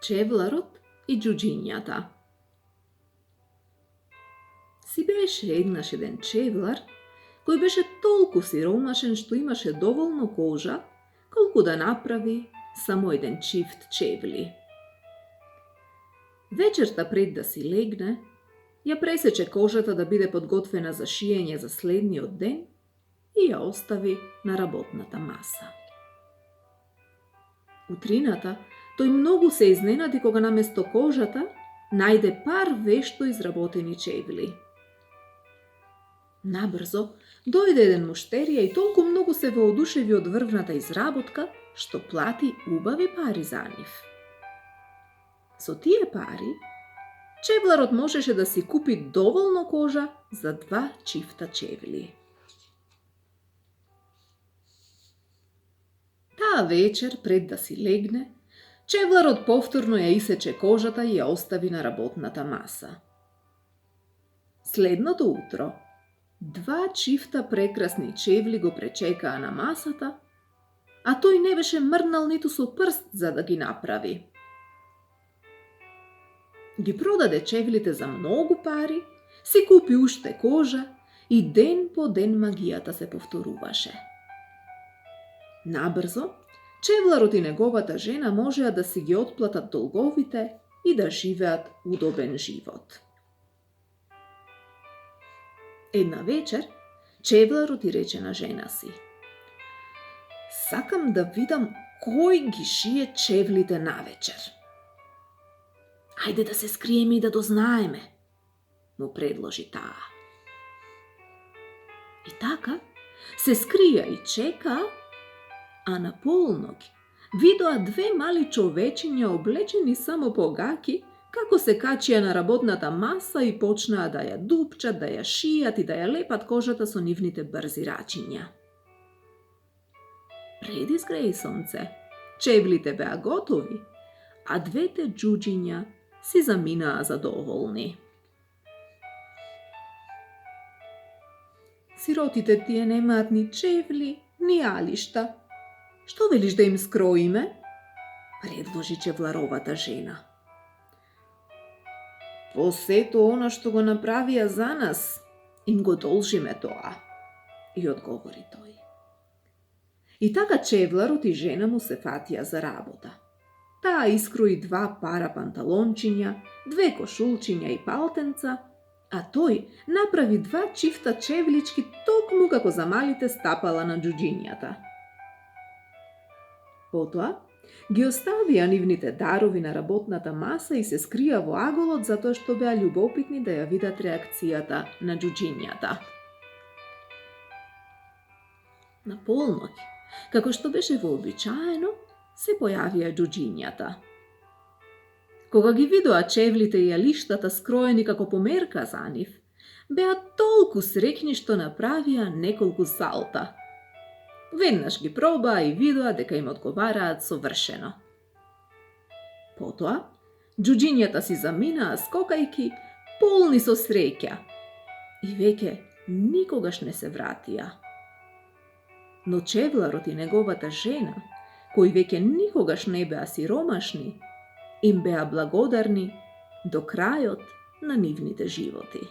Чевларот и џуџињата. Си беше еднаш еден чевлар кој беше толку сиромашен што имаше доволно кожа колку да направи само еден чифт чевли. Вечерта пред да си легне, ја пресече кожата да биде подготвена за шиење за следниот ден и ја остави на работната маса. Утрината тој многу се изненади кога наместо кожата најде пар вешто изработени чевли. Набрзо дојде еден муштерија и толку многу се воодушеви од врвната изработка, што плати убави пари за нив. Со тие пари, чевларот можеше да си купи доволно кожа за 2 чифта чевли. Таа вечер, пред да си легне, чевларот повторно ја исече кожата и ја остави на работната маса. Следното утро, 2 чифта прекрасни чевли го пречекаа на масата, а тој не беше мрнал ниту со прст за да ги направи. Ги продаде чевлите за многу пари, си купи уште кожа и ден по ден магијата се повторуваше. Набрзо, чевларот и неговата жена можеа да си ги отплатат долговите и да живеат удобен живот. Една вечер, чевларот и рече на жена си: "Сакам да видам кој ги шие чевлите навечер. Ајде да се скриеме и да дознаеме", му предложи таа. И така, се скрија и чекаа, а на полноќ видоа 2 мали човечиња облечени само по гаки, како се качија на работната маса и почнаа да ја дупчат, да ја шијат и да ја лепат кожата со нивните брзи рачиња. Пред изгреј сонце, чевлите беа готови, а 2 џуџиња си заминаа задоволни. "Сиротите тие немаат ни чевли, ни алишта. Што велиш да им скроиме?" предложи чевларовата жена. "По сето она што го направија за нас, им го должиме тоа", и одговори тој. И така чевларот и жена му се фатија за работа. Таа искрои 2 пара панталончиња, 2 кошулчиња и палтенца, а тој направи 2 чифта чевлички токму како за малите стапала на џуџињата. Потоа ги оставија нивните дарови на работната маса и се скрија во аголот затоа што беа љубопитни да ја видат реакцијата на џуџињата. На полноќ, како што беше вообичаено, се појавија џуџињата. Кога ги видоа чевлите и алиштата скроени како померка за нив, беа толку среќни што направија неколку салта. Веднаш ги пробаа и видоа дека им одговараат совршено. Потоа, џуџињата си заминаа скокајки, полни со среќа, и веќе никогаш не се вратија. Но чевларот и неговата жена, кои веќе никогаш не беа сиромашни, им беа благодарни до крајот на нивните животи.